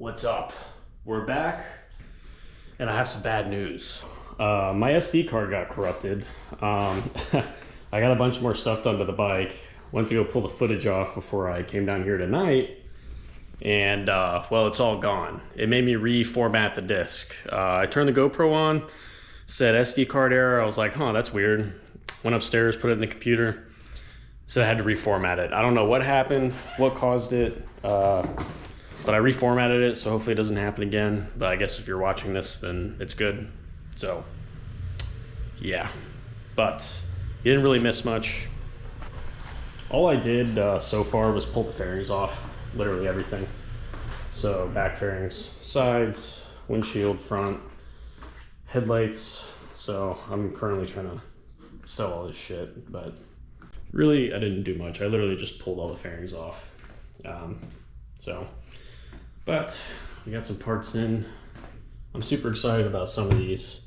What's up? We're back, and I have some bad news. My SD card got corrupted. I got a bunch more stuff done to the bike. Went to go pull the footage off before I came down here tonight, and well, it's all gone. It made me reformat the disc. I turned the GoPro on, said SD card error. I was like, huh, that's weird. Went upstairs, put it in the computer, so I had to reformat it. I don't know what happened, what caused it. But I reformatted it, so hopefully it doesn't happen again. But I guess if you're watching this, then it's good. So, yeah. But you didn't really miss much. All I did so far was pull the fairings off, literally everything. So back fairings, sides, windshield, front, headlights. So I'm currently trying to sell all this shit, but really I didn't do much. I literally just pulled all the fairings off. But we got some parts in. I'm super excited about some of these.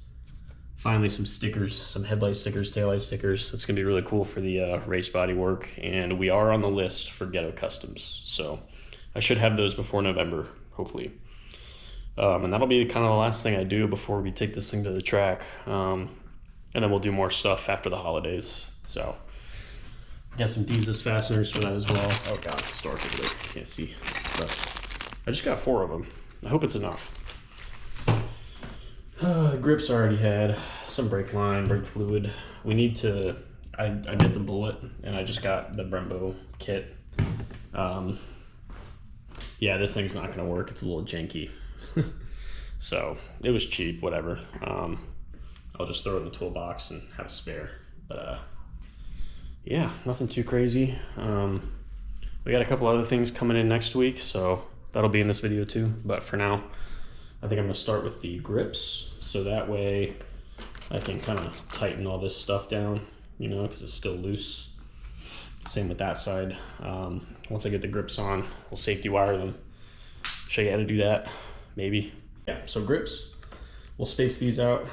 Finally some stickers, some headlight stickers, taillight stickers. It's gonna be really cool for the race body work, and we are on the list for Ghetto Customs. So I should have those before November, hopefully. And that'll be kind of the last thing I do before we take this thing to the track. And then we'll do more stuff after the holidays. So I got some Divas fasteners for that as well. Oh God, it's dark over there, can't see. But I just got 4 of them. I hope it's enough. Grips I already had, some brake line, brake fluid. We need to, I did the bullet and I just got the Brembo kit. Yeah, this thing's not gonna work. It's a little janky. So it was cheap, whatever. I'll just throw it in the toolbox and have a spare. But yeah, nothing too crazy. We got a couple other things coming in next week, so that'll be in this video too. But for now, I think I'm gonna start with the grips, so that way I can kind of tighten all this stuff down, you know, because it's still loose. Same with that side. Once I get the grips on, we'll safety wire them. Show you how to do that, maybe. Yeah, so grips, we'll space these out,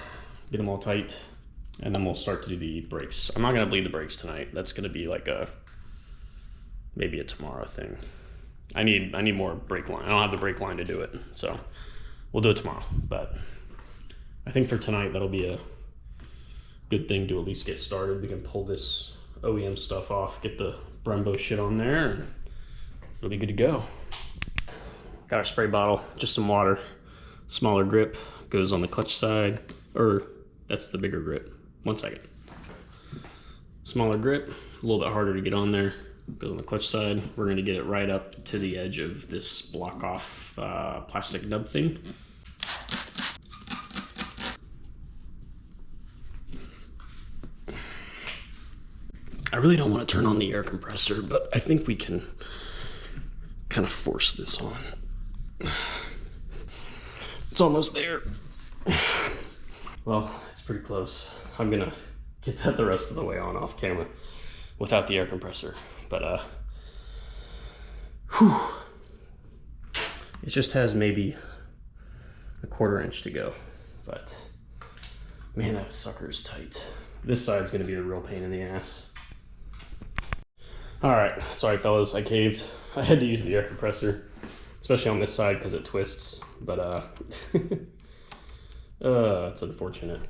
get them all tight, and then we'll start to do the brakes. I'm not gonna bleed the brakes tonight. That's gonna be like maybe a tomorrow thing. I need more brake line. I don't have the brake line to do it, so we'll do it tomorrow. But I think for tonight, that'll be a good thing to at least get started. We can pull this OEM stuff off, get the Brembo shit on there, and it'll be good to go. Got our spray bottle, just some water. Smaller grip, goes on the clutch side, or that's the bigger grip. 1 second. Smaller grip, a little bit harder to get on there. Goes on the clutch side. We're going to get it right up to the edge of this block off plastic nub thing. I really don't want to turn on the air compressor, but I think we can kind of force this on. It's almost there. Well, it's pretty close. I'm going to get that the rest of the way on off camera without the air compressor. But whew, it just has maybe a 1/4 inch to go, but man, that sucker is tight. This side's gonna be a real pain in the ass. All right, sorry fellas, I caved. I had to use the air compressor, especially on this side because it twists, but it's unfortunate.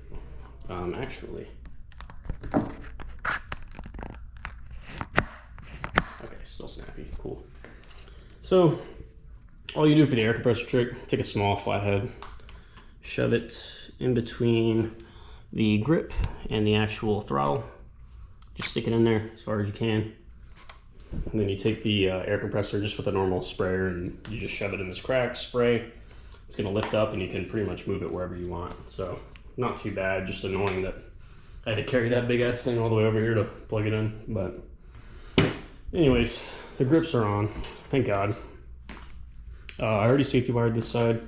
Actually, still snappy, cool. So all you do for the air compressor trick, take a small flathead, shove it in between the grip and the actual throttle. Just stick it in there as far as you can. And then you take the air compressor just with a normal sprayer and you just shove it in this crack, spray. It's gonna lift up and you can pretty much move it wherever you want. So not too bad, just annoying that I had to carry that big ass thing all the way over here to plug it in, but anyways, the grips are on, thank God. I already safety wired this side.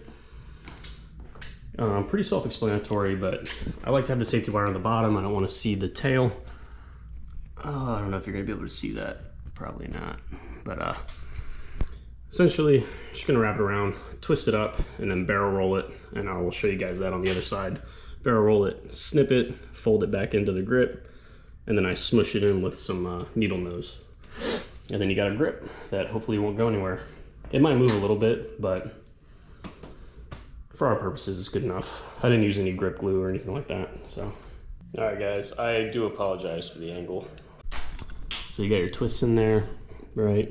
Pretty self-explanatory, but I like to have the safety wire on the bottom. I don't want to see the tail. I don't know if you're gonna be able to see that, probably not. But essentially, just gonna wrap it around, twist it up, and then barrel roll it, and I will show you guys that on the other side. Barrel roll it, snip it, fold it back into the grip, and then I smush it in with some needle nose. And then you got a grip that hopefully won't go anywhere. It might move a little bit, but For our purposes, it's good enough. I didn't use any grip glue or anything like that, so. All right, guys, I do apologize for the angle. So you got your twists in there, right?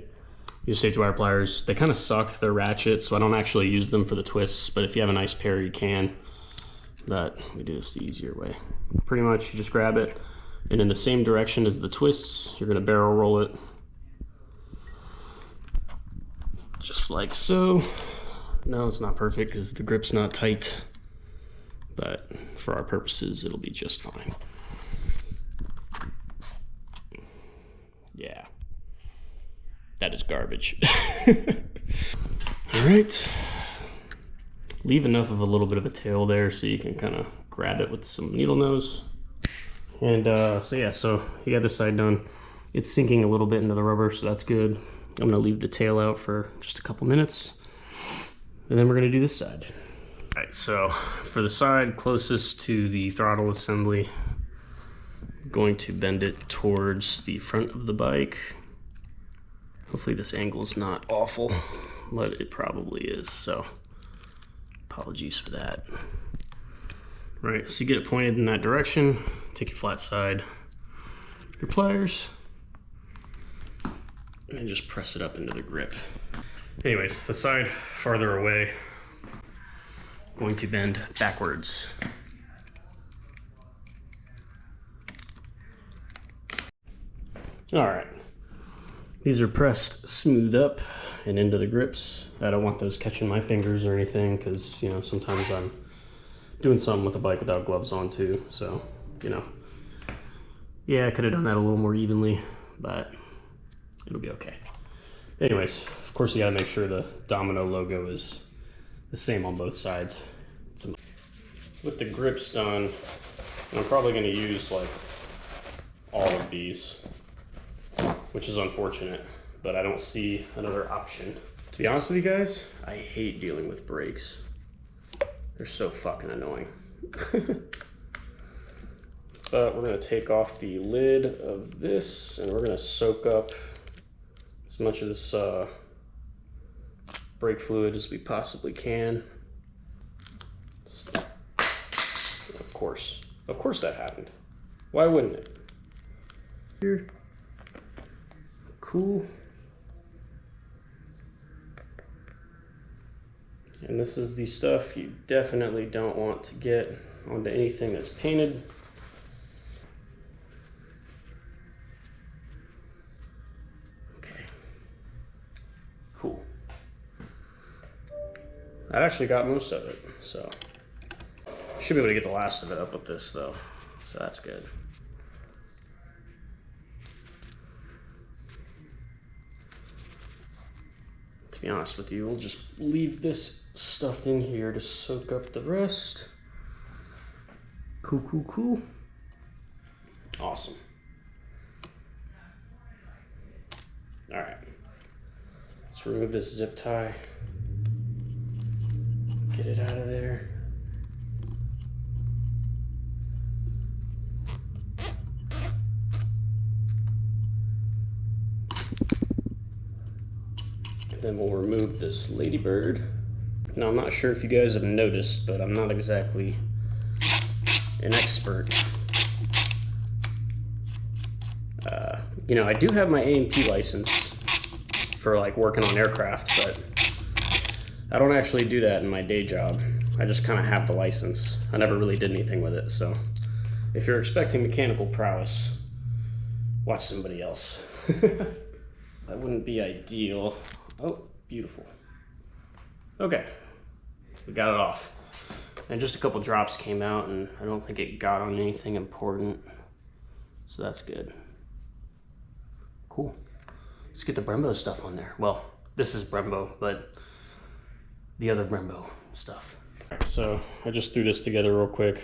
Your safety wire pliers, they kind of suck, they're ratchet, so I don't actually use them for the twists, but if you have a nice pair, you can. But we do this the easier way. Pretty much, you just grab it, and in the same direction as the twists, you're gonna barrel roll it. Just like so. No, it's not perfect because the grip's not tight, but for our purposes, it'll be just fine. Yeah. That is garbage. All right. Leave enough of a little bit of a tail there so you can kind of grab it with some needle nose. And so yeah, so you got this side done. It's sinking a little bit into the rubber, so that's good. I'm gonna leave the tail out for just a couple minutes, and then we're gonna do this side. All right, so for the side closest to the throttle assembly, I'm going to bend it towards the front of the bike. Hopefully this angle is not awful, but it probably is, so apologies for that. Right, so you get it pointed in that direction, take your flat side, your pliers, and just press it up into the grip. Anyways, the side farther away, going to bend backwards. All right. These are pressed smooth up and into the grips. I don't want those catching my fingers or anything because, you know, sometimes I'm doing something with the bike without gloves on too. So, you know, yeah, I could have done that a little more evenly, but it'll be okay. Anyways, of course you gotta make sure the Domino logo is the same on both sides. With the grips done, I'm probably gonna use like all of these, which is unfortunate, but I don't see another option. To be honest with you guys, I hate dealing with brakes. They're so fucking annoying. But we're gonna take off the lid of this and we're gonna soak up as much of this brake fluid as we possibly can. Of course that happened. Why wouldn't it? Here. Cool. And this is the stuff you definitely don't want to get onto anything that's painted. Okay. Cool. That actually got most of it, so. Should be able to get the last of it up with this though, so that's good. To be honest with you, we'll just leave this stuffed in here to soak up the rest. Cool, cool, cool. Awesome. All right, let's remove this zip tie. Get it out of there. Then we'll remove this ladybird. Now I'm not sure if you guys have noticed, but I'm not exactly an expert. You know, I do have my A&P license for like working on aircraft, but I don't actually do that in my day job. I just kind of have the license. I never really did anything with it, so if you're expecting mechanical prowess, watch somebody else. That wouldn't be ideal. Oh, beautiful. Okay, we got it off. And just a couple drops came out and I don't think it got on anything important. So that's good. Cool. Let's get the Brembo stuff on there. Well, this is Brembo, but the other Brembo stuff. All right, so I just threw this together real quick.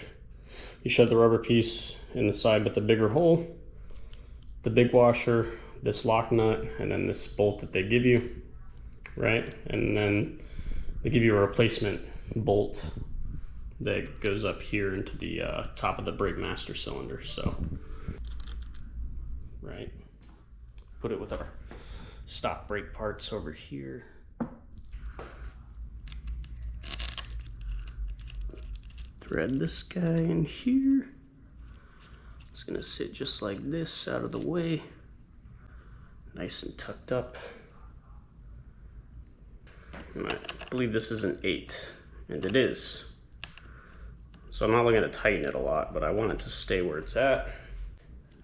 You shove the rubber piece in the side with the bigger hole, the big washer, this lock nut, and then this bolt that they give you, right? And then they give you a replacement bolt that goes up here into the top of the brake master cylinder. So, right, put it with our stock brake parts over here. thread this guy in here. It's gonna sit just like this, out of the way. Nice and tucked up. And I believe this is an 8, and it is. So I'm not looking to tighten it a lot, but I want it to stay where it's at.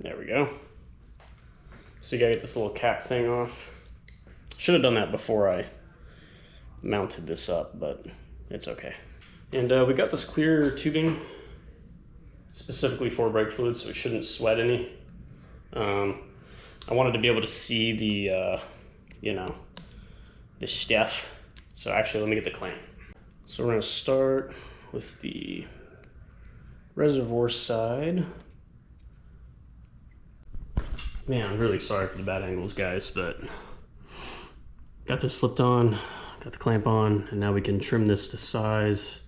There we go. So you gotta get this little cap thing off. Should have done that before I mounted this up, but it's okay. And we got this clear tubing specifically for brake fluid, so it shouldn't sweat any. I wanted to be able to see the, you know, the stuff. So actually, let me get the clamp. So we're gonna start with the reservoir side. Man, I'm really sorry for the bad angles, guys, but got this slipped on, got the clamp on, and now we can trim this to size.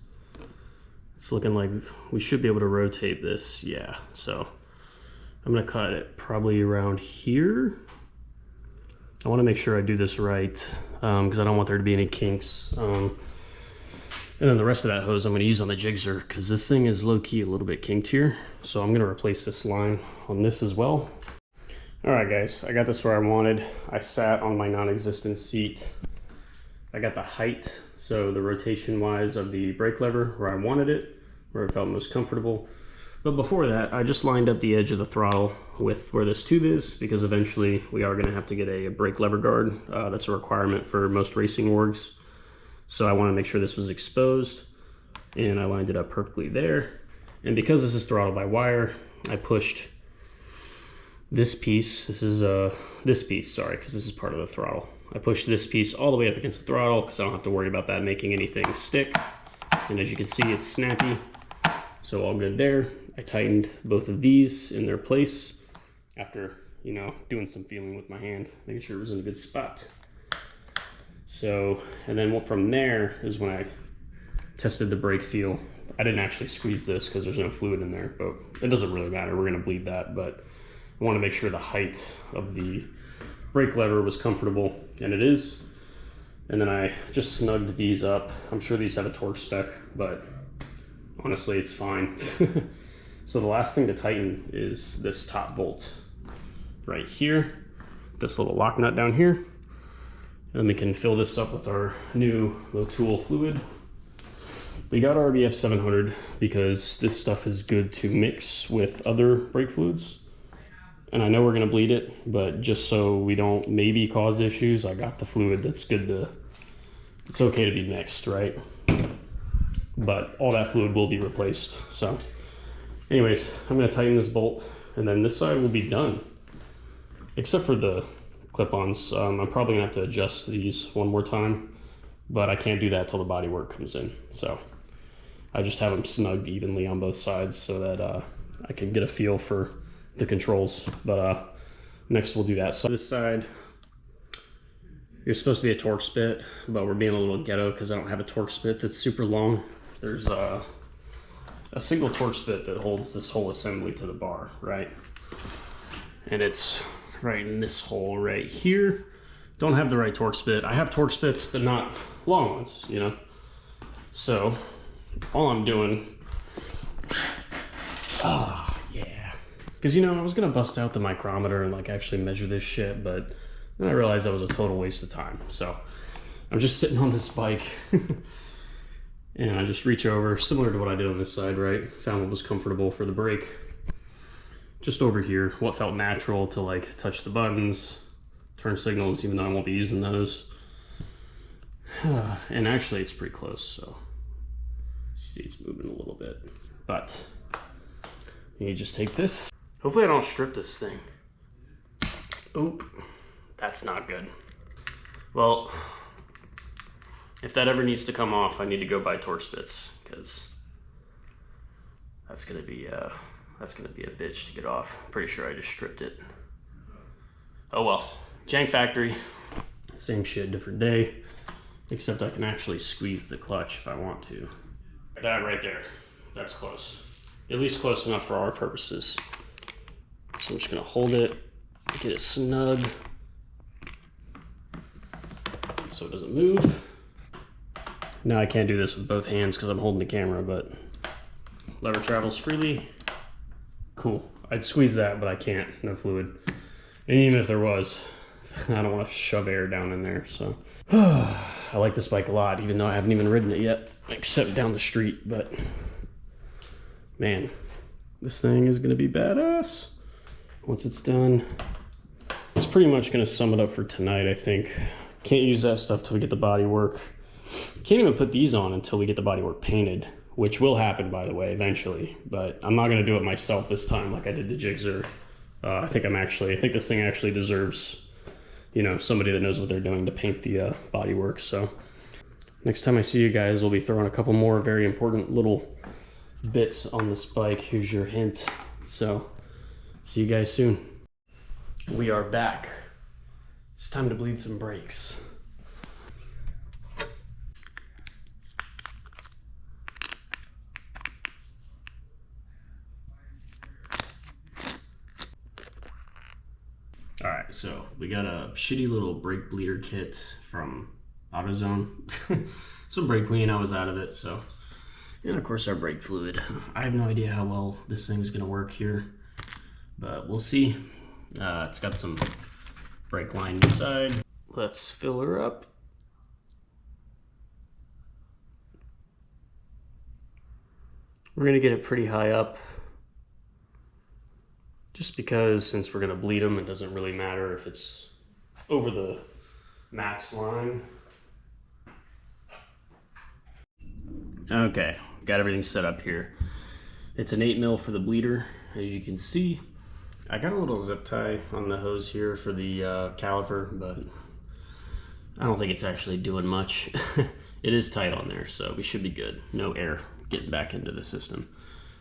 It's looking like we should be able to rotate this, yeah. So I'm gonna cut it probably around here. I wanna make sure I do this right, because I don't want there to be any kinks. And then the rest of that hose I'm gonna use on the jigsaw, because this thing is low-key a little bit kinked here. So I'm gonna replace this line on this as well. All right, guys, I got this where I wanted. I sat on my non-existent seat. I got the height, so the rotation-wise of the brake lever where I wanted it, where it felt most comfortable. But before that, I just lined up the edge of the throttle with where this tube is, because eventually we are gonna have to get a brake lever guard. That's a requirement for most racing orgs. So I wanna make sure this was exposed, and I lined it up perfectly there. And because this is throttled by wire, I pushed this piece, this piece, sorry, because this is part of the throttle. I pushed this piece all the way up against the throttle because I don't have to worry about that making anything stick. And as you can see, it's snappy, so all good there. I tightened both of these in their place after, you know, doing some feeling with my hand, making sure it was in a good spot. So, and then from there is when I tested the brake feel. I didn't actually squeeze this because there's no fluid in there, but it doesn't really matter. We're gonna bleed that, but I want to make sure the height of the brake lever was comfortable, and it is. And then I just snugged these up. I'm sure these have a torque spec, but honestly, it's fine. So the last thing to tighten is this top bolt right here, this little lock nut down here. And then we can fill this up with our new low tool fluid. We got RBF 700 because this stuff is good to mix with other brake fluids. And I know we're gonna bleed it, but just so we don't maybe cause issues, I got the fluid that's good to, it's okay to be mixed, right? But all that fluid will be replaced. So anyways, I'm gonna tighten this bolt, and then this side will be done. Except for the clip-ons. I'm probably gonna have to adjust these one more time, but I can't do that till the bodywork comes in. So I just have them snugged evenly on both sides so that I can get a feel for the controls, but next we'll do that. So this side, you're supposed to be a torque spit, but we're being a little ghetto because I don't have a torque spit that's super long. There's a single torque spit that holds this whole assembly to the bar, right? And it's right in this hole right here. Don't have the right torque spit. I have torque spits, but not long ones, you know? So all I'm doing, because, you know, I was going to bust out the micrometer and, like, actually measure this shit, but then I realized that was a total waste of time. So I'm just sitting on this bike, and I just reach over, similar to what I did on this side, right? Found what was comfortable for the brake. Just over here, what felt natural to, like, touch the buttons, turn signals, even though I won't be using those. And actually, it's pretty close, so see, it's moving a little bit. But you just take this. Hopefully I don't strip this thing. Oop, that's not good. Well, if that ever needs to come off, I need to go buy torque spits, because that's gonna be a bitch to get off. Pretty sure I just stripped it. Oh well, jank factory. Same shit, different day, except I can actually squeeze the clutch if I want to. That right there, that's close. At least close enough for our purposes. So I'm just gonna hold it, get it snug, so it doesn't move. Now I can't do this with both hands because I'm holding the camera, but lever travels freely. Cool. I'd squeeze that, but I can't. No fluid. And even if there was, I don't want to shove air down in there. So I like this bike a lot, even though I haven't even ridden it yet, except down the street. But man, this thing is going to be badass once it's done. It's pretty much going to sum it up for tonight, I think. Can't use that stuff till we get the body work. Can't even put these on until we get the bodywork painted, which will happen, by the way, eventually. But I'm not going to do it myself this time like I did the Jigsaw. I think this thing actually deserves, you know, somebody that knows what they're doing to paint the bodywork. So next time I see you guys, we'll be throwing a couple more very important little bits on this bike. Here's your hint. So see you guys soon. We are back. It's time to bleed some brakes. Alright, so we got a shitty little brake bleeder kit from AutoZone. Some brake clean, I was out of it, so. And of course our brake fluid. I have no idea how well this thing's gonna work here, but we'll see. It's got some brake line inside. Let's fill her up. We're gonna get it pretty high up, just because since we're gonna bleed them, it doesn't really matter if it's over the max line. Okay, got everything set up here. It's an 8 mil for the bleeder, as you can see. I got a little zip tie on the hose here for the caliper, but I don't think it's actually doing much. It is tight on there, so we should be good. No air getting back into the system.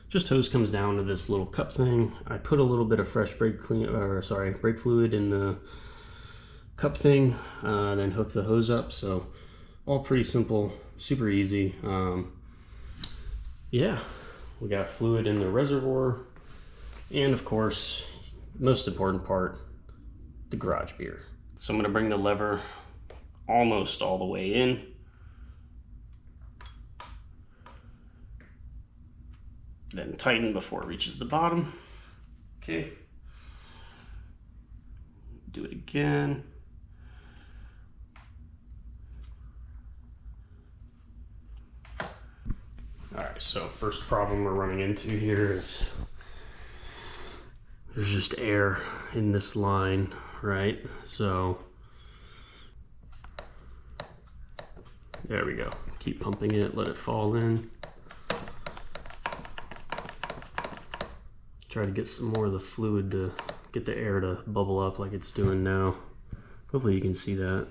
Just hose comes down to this little cup thing. I put a little bit of fresh brake fluid in the cup thing, then hook the hose up. So all pretty simple, super easy. Yeah, we got fluid in the reservoir, and of course, most important part, the garage beer. So I'm gonna bring the lever almost all the way in. Then tighten before it reaches the bottom. Okay. Do it again. Alright, so first problem we're running into here is there's just air in this line, right? So there we go. Keep pumping it, let it fall in. Try to get some more of the fluid to get the air to bubble up like it's doing now. Hopefully you can see that.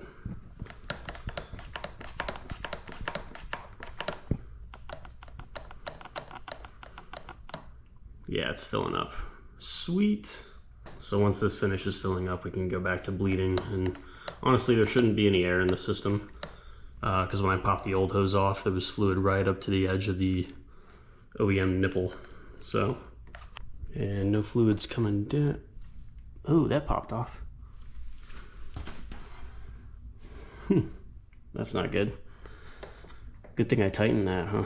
Yeah, it's filling up. Sweet. So once this finishes filling up, we can go back to bleeding. And honestly, there shouldn't be any air in the system, because when I popped the old hose off, there was fluid right up to the edge of the OEM nipple. So, and no fluids coming down. Oh, that popped off. That's not good. Good thing I tightened that, huh?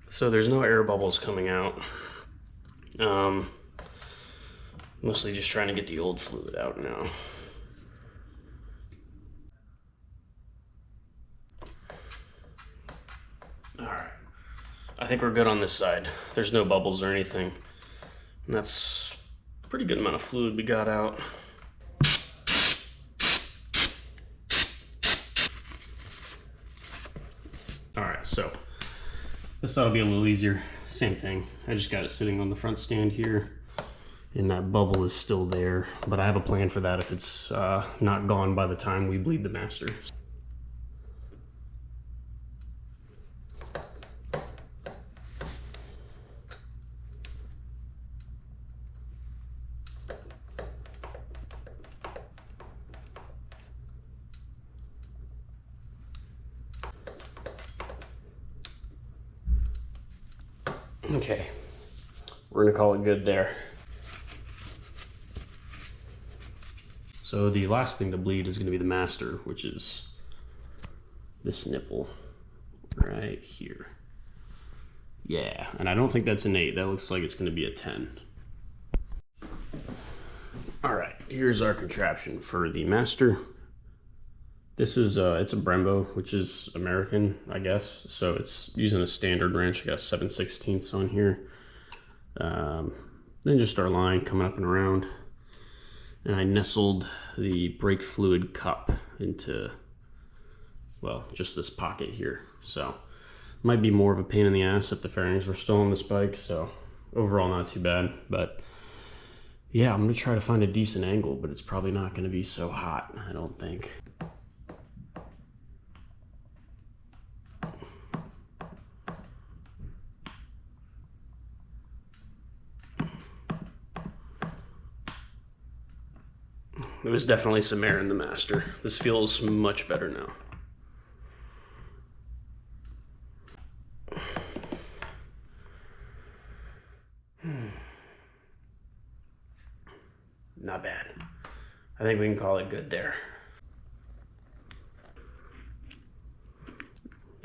So there's no air bubbles coming out. Mostly just trying to get the old fluid out now. Alright, I think we're good on this side. There's no bubbles or anything. And that's a pretty good amount of fluid we got out. Alright, so this ought to be a little easier. Same thing. I just got it sitting on the front stand here, and that bubble is still there, but I have a plan for that if it's not gone by the time we bleed the master. Okay, we're gonna call it good there. So the last thing to bleed is gonna be the master, which is this nipple right here. Yeah, and I don't think that's an 8. That looks like it's going to be a 10. All right, here's our contraption for the Master. This is it's a Brembo, which is American, I guess. So it's using a standard wrench. I got 7/16 on here. Then just our line coming up and around. And I nestled the brake fluid cup into, well, just this pocket here. So might be more of a pain in the ass if the fairings were still on this bike. So overall not too bad, but yeah, I'm gonna try to find a decent angle, but it's probably not gonna be so hot, I don't think. There was definitely some air in the Master. This feels much better now. Not bad. I think we can call it good there.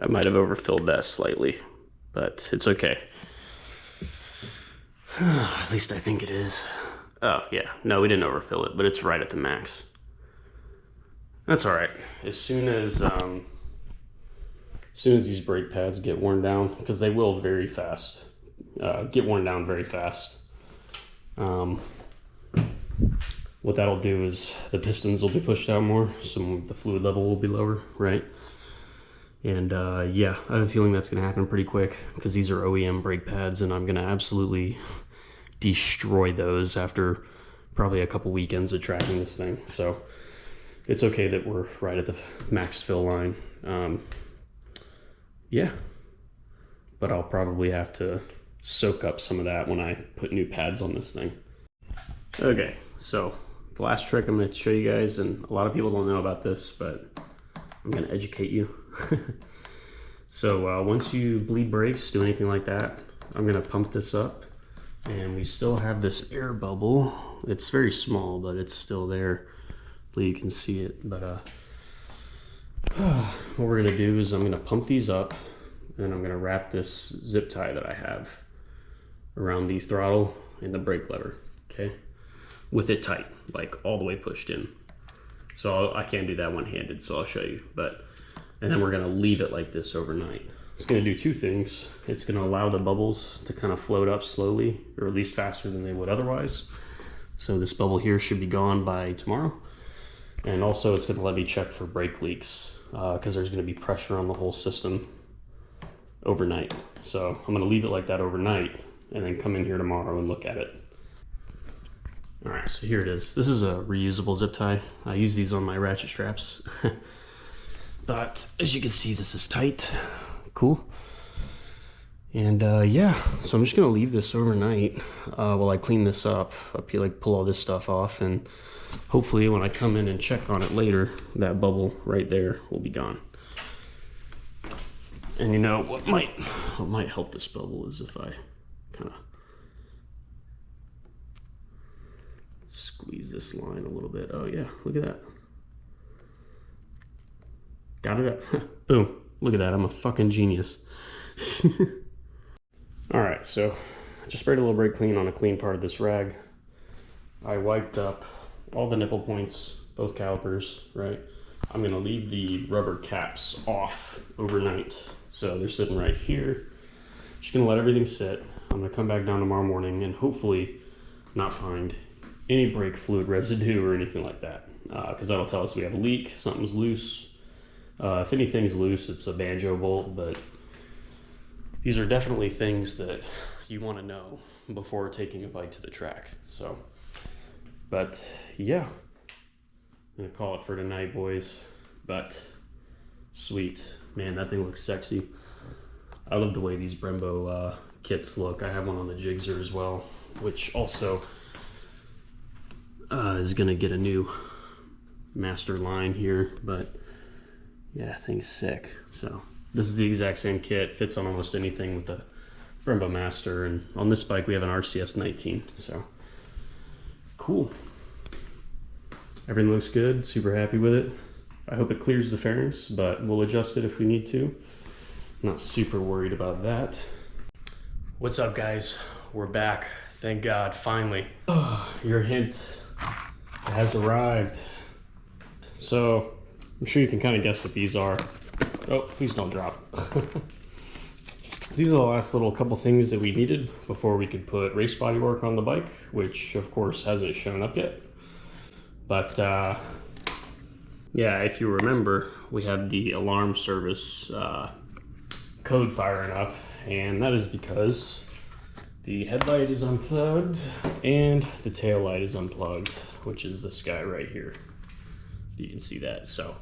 I might have overfilled that slightly, but it's okay. At least I think it is. Oh, yeah. No, we didn't overfill it, but it's right at the max. That's alright. As soon as these brake pads get worn down, because they will very fast, get worn down very fast, what that'll do is the pistons will be pushed out more, so the fluid level will be lower, right? And yeah, I have a feeling that's going to happen pretty quick, because these are OEM brake pads, and I'm going to absolutely destroy those after probably a couple weekends of tracking this thing. So it's okay that we're right at the max fill line. Yeah, but I'll probably have to soak up some of that when I put new pads on this thing. Okay, so the last trick I'm going to show you guys, and a lot of people don't know about this, but I'm going to educate you. So once you bleed brakes, do anything like that, I'm going to pump this up. And we still have this air bubble. It's very small, but it's still there. Hopefully you can see it. But what we're gonna do is I'm gonna pump these up, and I'm gonna wrap this zip tie that I have around the throttle and the brake lever, okay? With it tight, like all the way pushed in. So I can't do that one-handed, so I'll show you. And then we're gonna leave it like this overnight. It's going to do two things. It's going to allow the bubbles to kind of float up slowly, or at least faster than they would otherwise. So this bubble here should be gone by tomorrow. And also it's going to let me check for brake leaks, because there's going to be pressure on the whole system overnight. So I'm going to leave it like that overnight, and then come in here tomorrow and look at it. Alright, so here it is. This is a reusable zip tie. I use these on my ratchet straps. But as you can see, this is tight. Cool. And yeah, so I'm just gonna leave this overnight while I clean this up here, like pull all this stuff off, and hopefully when I come in and check on it later, that bubble right there will be gone. And you know what might help this bubble is if I kind of squeeze this line a little bit. Oh yeah, look at that. Got it up. Boom. Look at that, I'm a fucking genius. Alright, so I just sprayed a little brake clean on a clean part of this rag. I wiped up all the nipple points, both calipers, right? I'm gonna leave the rubber caps off overnight. So they're sitting right here. Just gonna let everything sit. I'm gonna come back down tomorrow morning and hopefully not find any brake fluid residue or anything like that. Because that'll tell us we have a leak, something's loose. If anything's loose, it's a banjo bolt, but these are definitely things that you want to know before taking a bike to the track. So, but yeah, I'm gonna call it for tonight, boys. But sweet, man, that thing looks sexy. I love the way these Brembo kits look. I have one on the Gixxer as well, which also is gonna get a new Master line here, but yeah, thing's sick. So this is the exact same kit, fits on almost anything with the Brembo Master, and on this bike we have an RCS 19. So cool. Everything looks good, super happy with it. I hope it clears the fairings, but we'll adjust it if we need to. Not super worried about that. What's up, guys? We're back. Thank God, finally. Your hint has arrived. So, I'm sure you can kind of guess what these are. Oh, please don't drop. These are the last little couple things that we needed before we could put race bodywork on the bike, which of course hasn't shown up yet. But yeah, if you remember, we had the alarm service code firing up, and that is because the headlight is unplugged and the tail light is unplugged, which is this guy right here. You can see that. So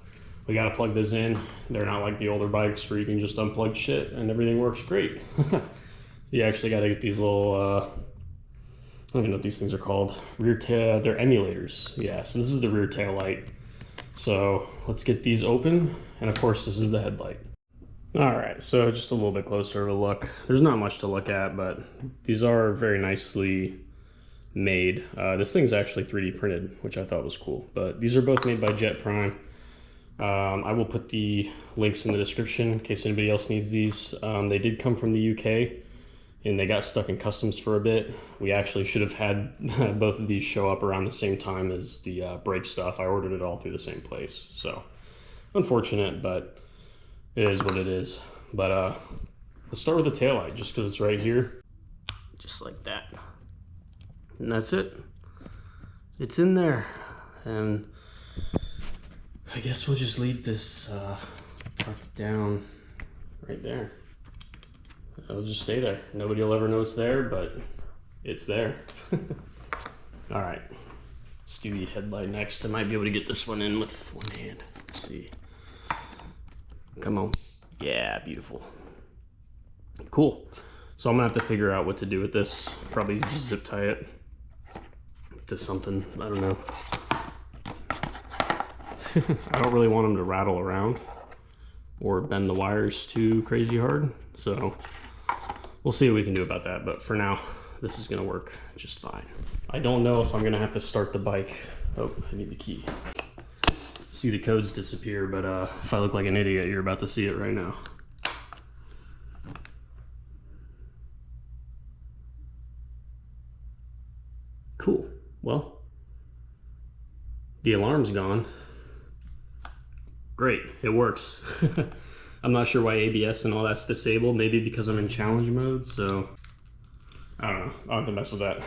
we got to plug those in. They're not like the older bikes where you can just unplug shit and everything works great. So you actually got to get these little, I don't even know what these things are called. Rear tail, they're emulators. Yeah, so this is the rear tail light. So let's get these open. And of course, this is the headlight. All right, so just a little bit closer of a look. There's not much to look at, but these are very nicely made. This thing's actually 3D printed, which I thought was cool. But these are both made by Jet Prime. I will put the links in the description in case anybody else needs these. They did come from the UK and they got stuck in customs for a bit. We actually should have had both of these show up around the same time as the brake stuff. I ordered it all through the same place. So unfortunate, but it is what it is. But let's start with the taillight just because it's right here. Just like that. And that's it. It's in there. And I guess we'll just leave this tucked down right there. It'll just stay there. Nobody will ever know it's there, but it's there. All right, let's do the headlight next. I might be able to get this one in with one hand. Let's see. Come on. Yeah, beautiful. Cool. So I'm gonna have to figure out what to do with this. Probably just zip tie it to something, I don't know. I don't really want them to rattle around or bend the wires too crazy hard, so we'll see what we can do about that. But for now, this is gonna work just fine. I don't know if I'm gonna have to start the bike. Oh, I need the key. See the codes disappear, but if I look like an idiot, you're about to see it right now. Cool. Well, the alarm's gone. Great, it works. I'm not sure why ABS and all that's disabled. Maybe because I'm in challenge mode, so I don't know. I'll have to mess with that.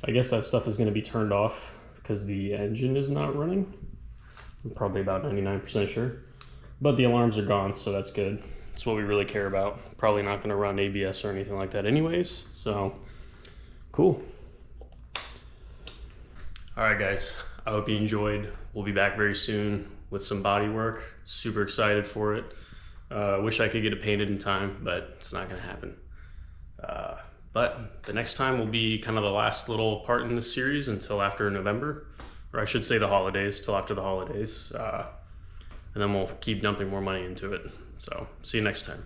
I guess that stuff is going to be turned off because the engine is not running. I'm probably about 99% sure. But the alarms are gone, so that's good. That's what we really care about. Probably not going to run ABS or anything like that anyways, so cool. All right, guys. I hope you enjoyed. We'll be back very soon with some body work. Super excited for it. Wish I could get it painted in time, but it's not gonna happen. But the next time will be kind of the last little part in this series until after November, or I should say the holidays, till after the holidays. And then we'll keep dumping more money into it. So see you next time.